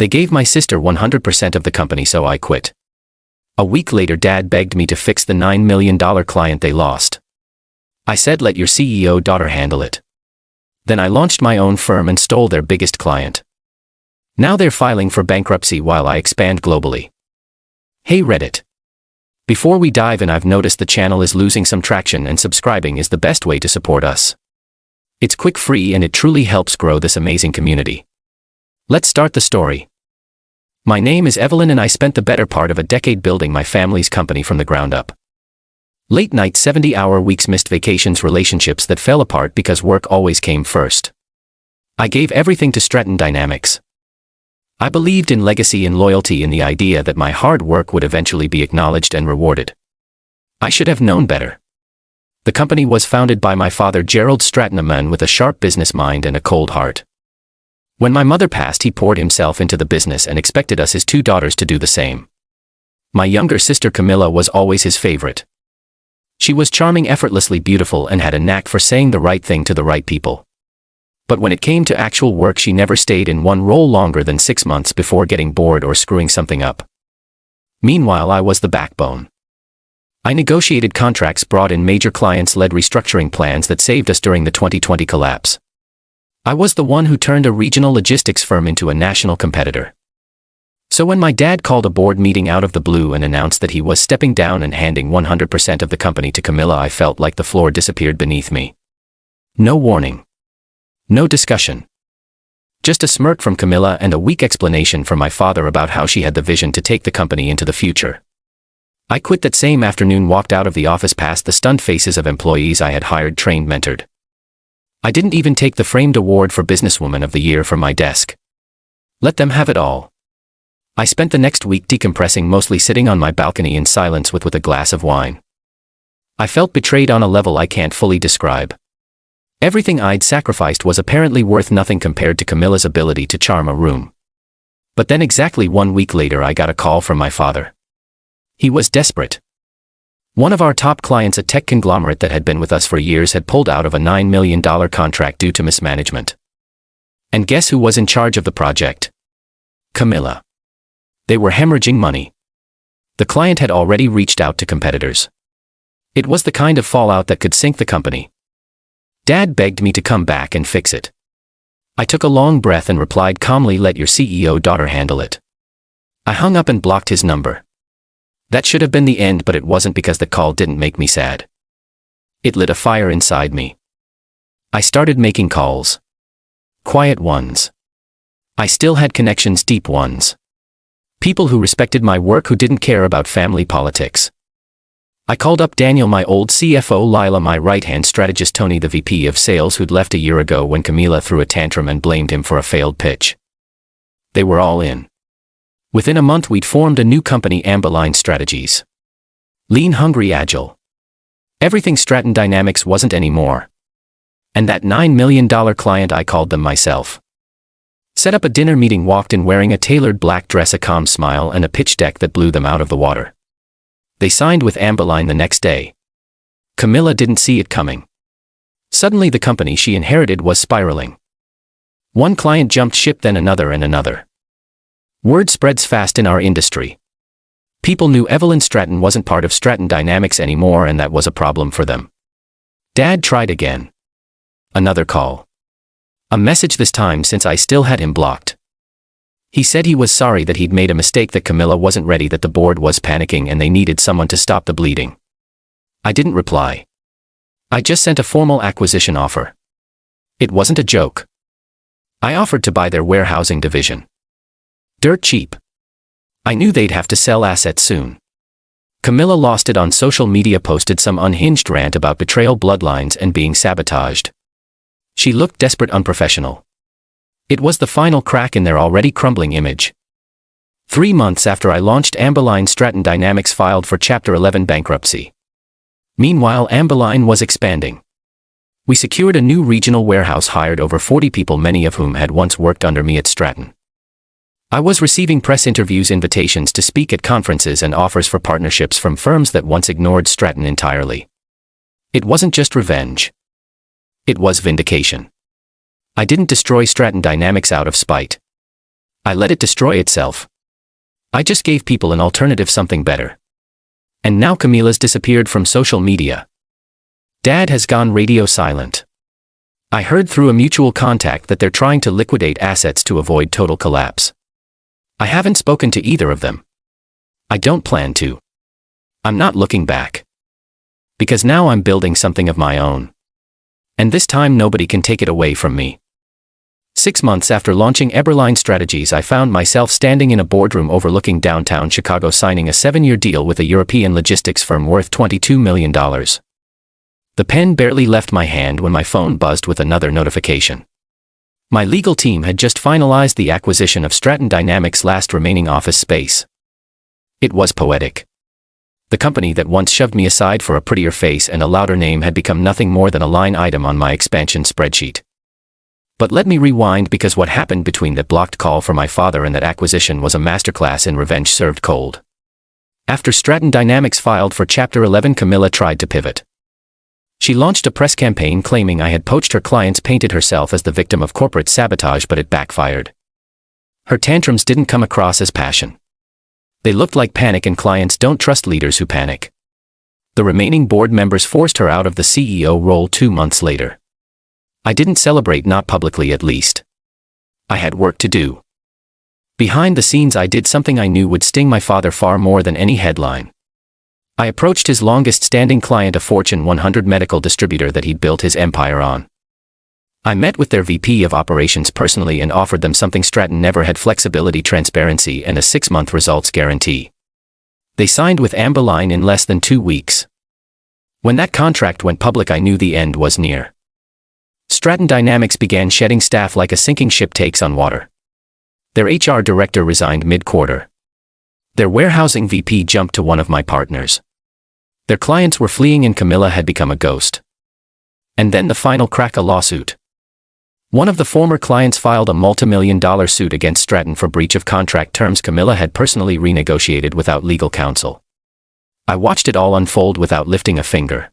They gave my sister 100% of the company, so I quit. A week later, Dad begged me to fix the $9 million client they lost. I said, let your CEO daughter handle it. Then I launched my own firm and stole their biggest client. Now they're filing for bankruptcy while I expand globally. Hey Reddit. Before we dive in, I've noticed the channel is losing some traction, and subscribing is the best way to support us. It's quick, free, and it truly helps grow this amazing community. Let's start the story. My name is Evelyn, and I spent the better part of a decade building my family's company from the ground up. Late night 70-hour weeks, missed vacations, relationships that fell apart because work always came first. I gave everything to Stratton Dynamics. I believed in legacy and loyalty, in the idea that my hard work would eventually be acknowledged and rewarded. I should have known better. The company was founded by my father, Gerald Stratton, a man with a sharp business mind and a cold heart. When my mother passed, he poured himself into the business and expected us, his two daughters, to do the same. My younger sister Camilla was always his favorite. She was charming, effortlessly beautiful, and had a knack for saying the right thing to the right people. But when it came to actual work, she never stayed in one role longer than 6 months before getting bored or screwing something up. Meanwhile, I was the backbone. I negotiated contracts, brought in major clients, led restructuring plans that saved us during the 2020 collapse. I was the one who turned a regional logistics firm into a national competitor. So when my dad called a board meeting out of the blue and announced that he was stepping down and handing 100% of the company to Camilla, I felt like the floor disappeared beneath me. No warning. No discussion. Just a smirk from Camilla and a weak explanation from my father about how she had the vision to take the company into the future. I quit that same afternoon, walked out of the office past the stunned faces of employees I had hired, trained, mentored. I didn't even take the framed award for Businesswoman of the Year from my desk. Let them have it all. I spent the next week decompressing, mostly sitting on my balcony in silence with a glass of wine. I felt betrayed on a level I can't fully describe. Everything I'd sacrificed was apparently worth nothing compared to Camilla's ability to charm a room. But then exactly 1 week later, I got a call from my father. He was desperate. One of our top clients, a tech conglomerate that had been with us for years, had pulled out of a $9 million contract due to mismanagement. And guess who was in charge of the project? Camilla. They were hemorrhaging money. The client had already reached out to competitors. It was the kind of fallout that could sink the company. Dad begged me to come back and fix it. I took a long breath and replied calmly, let your CEO daughter handle it. I hung up and blocked his number. That should have been the end, but it wasn't, because the call didn't make me sad. It lit a fire inside me. I started making calls. Quiet ones. I still had connections, deep ones. People who respected my work, who didn't care about family politics. I called up Daniel, my old CFO, Lila, my right-hand strategist, Tony, the VP of sales who'd left a year ago when Camilla threw a tantrum and blamed him for a failed pitch. They were all in. Within a month, we'd formed a new company, Amberline Strategies. Lean, hungry, agile. Everything Stratton Dynamics wasn't anymore. And that $9 million client, I called them myself. Set up a dinner meeting, walked in wearing a tailored black dress, a calm smile, and a pitch deck that blew them out of the water. They signed with Amberline the next day. Camilla didn't see it coming. Suddenly the company she inherited was spiraling. One client jumped ship, then another and another. Word spreads fast in our industry. People knew Evelyn Stratton wasn't part of Stratton Dynamics anymore, and that was a problem for them. Dad tried again. Another call. A message this time, since I still had him blocked. He said he was sorry that he'd made a mistake, that Camilla wasn't ready, that the board was panicking and they needed someone to stop the bleeding. I didn't reply. I just sent a formal acquisition offer. It wasn't a joke. I offered to buy their warehousing division. Dirt cheap. I knew they'd have to sell assets soon. Camilla lost it on social media, posted some unhinged rant about betrayal, bloodlines, and being sabotaged. She looked desperate, unprofessional. It was the final crack in their already crumbling image. 3 months after I launched Amberline, Stratton Dynamics filed for Chapter 11 bankruptcy. Meanwhile, Amberline was expanding. We secured a new regional warehouse, hired over 40 people, many of whom had once worked under me at Stratton. I was receiving press interviews, invitations to speak at conferences, and offers for partnerships from firms that once ignored Stratton entirely. It wasn't just revenge. It was vindication. I didn't destroy Stratton Dynamics out of spite. I let it destroy itself. I just gave people an alternative, something better. And now Camila's disappeared from social media. Dad has gone radio silent. I heard through a mutual contact that they're trying to liquidate assets to avoid total collapse. I haven't spoken to either of them. I don't plan to. I'm not looking back. Because now I'm building something of my own. And this time nobody can take it away from me. 6 months after launching Eberline Strategies, I found myself standing in a boardroom overlooking downtown Chicago signing a 7-year deal with a European logistics firm worth $22 million. The pen barely left my hand when my phone buzzed with another notification. My legal team had just finalized the acquisition of Stratton Dynamics' last remaining office space. It was poetic. The company that once shoved me aside for a prettier face and a louder name had become nothing more than a line item on my expansion spreadsheet. But let me rewind, because what happened between that blocked call for my father and that acquisition was a masterclass in revenge served cold. After Stratton Dynamics filed for Chapter 11, Camila tried to pivot. She launched a press campaign claiming I had poached her clients, painted herself as the victim of corporate sabotage, but it backfired. Her tantrums didn't come across as passion. They looked like panic, and clients don't trust leaders who panic. The remaining board members forced her out of the CEO role 2 months later. I didn't celebrate, not publicly at least. I had work to do. Behind the scenes, I did something I knew would sting my father far more than any headline. I approached his longest-standing client, a Fortune 100 medical distributor that he'd built his empire on. I met with their VP of operations personally and offered them something Stratton never had: flexibility, transparency, and a 6-month results guarantee. They signed with Amberline in less than 2 weeks. When that contract went public, I knew the end was near. Stratton Dynamics began shedding staff like a sinking ship takes on water. Their HR director resigned mid-quarter. Their warehousing VP jumped to one of my partners. Their clients were fleeing and Camila had become a ghost. And then the final crack: a lawsuit. One of the former clients filed a multi-million-dollar suit against Stratton for breach of contract terms Camila had personally renegotiated without legal counsel. I watched it all unfold without lifting a finger.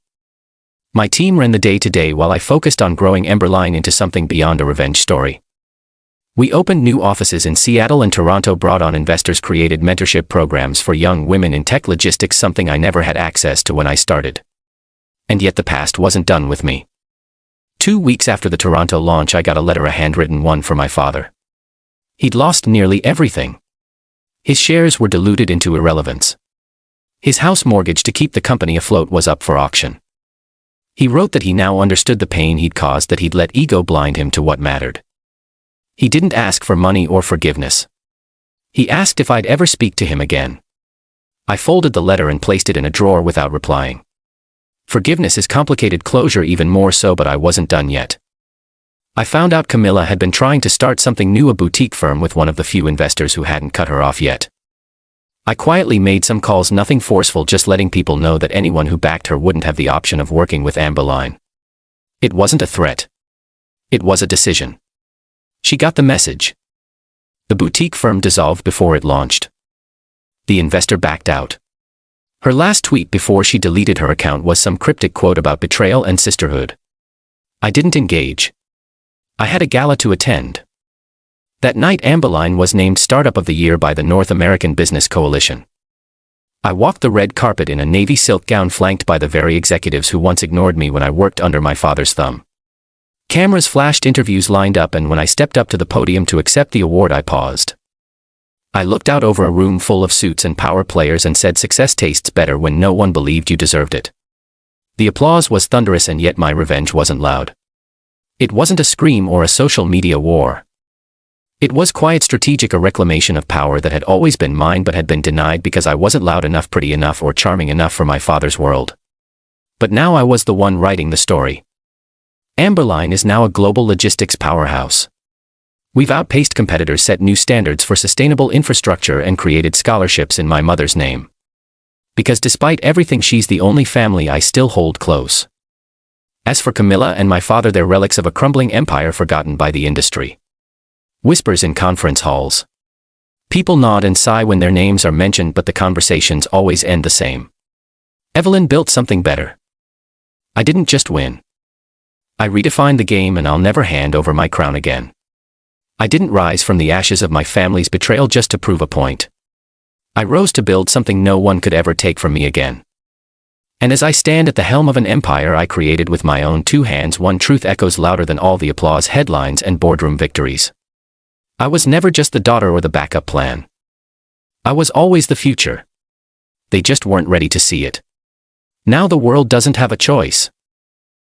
My team ran the day-to-day while I focused on growing Emberline into something beyond a revenge story. We opened new offices in Seattle and Toronto, brought on investors, created mentorship programs for young women in tech logistics, something I never had access to when I started. And yet the past wasn't done with me. 2 weeks after the Toronto launch, I got a letter, a handwritten one, from my father. He'd lost nearly everything. His shares were diluted into irrelevance. His house mortgage to keep the company afloat was up for auction. He wrote that he now understood the pain he'd caused, that he'd let ego blind him to what mattered. He didn't ask for money or forgiveness. He asked if I'd ever speak to him again. I folded the letter and placed it in a drawer without replying. Forgiveness is complicated, closure even more so, but I wasn't done yet. I found out Camila had been trying to start something new, a boutique firm with one of the few investors who hadn't cut her off yet. I quietly made some calls, nothing forceful, just letting people know that anyone who backed her wouldn't have the option of working with Amberline. It wasn't a threat. It was a decision. She got the message. The boutique firm dissolved before it launched. The investor backed out. Her last tweet before she deleted her account was some cryptic quote about betrayal and sisterhood. I didn't engage. I had a gala to attend. That night, Amberline was named Startup of the Year by the North American Business Coalition. I walked the red carpet in a navy silk gown, flanked by the very executives who once ignored me when I worked under my father's thumb. Cameras flashed, interviews lined up, and when I stepped up to the podium to accept the award, I paused. I looked out over a room full of suits and power players and said, success tastes better when no one believed you deserved it. The applause was thunderous, and yet my revenge wasn't loud. It wasn't a scream or a social media war. It was quiet, strategic, a reclamation of power that had always been mine but had been denied because I wasn't loud enough, pretty enough, or charming enough for my father's world. But now I was the one writing the story. Amberline is now a global logistics powerhouse. We've outpaced competitors, set new standards for sustainable infrastructure, and created scholarships in my mother's name. Because despite everything, she's the only family I still hold close. As for Camila and my father, they're relics of a crumbling empire forgotten by the industry. Whispers in conference halls. People nod and sigh when their names are mentioned, but the conversations always end the same. Evelyn built something better. I didn't just win. I redefined the game, and I'll never hand over my crown again. I didn't rise from the ashes of my family's betrayal just to prove a point. I rose to build something no one could ever take from me again. And as I stand at the helm of an empire I created with my own 2 hands, one truth echoes louder than all the applause, headlines, and boardroom victories. I was never just the daughter or the backup plan. I was always the future. They just weren't ready to see it. Now the world doesn't have a choice.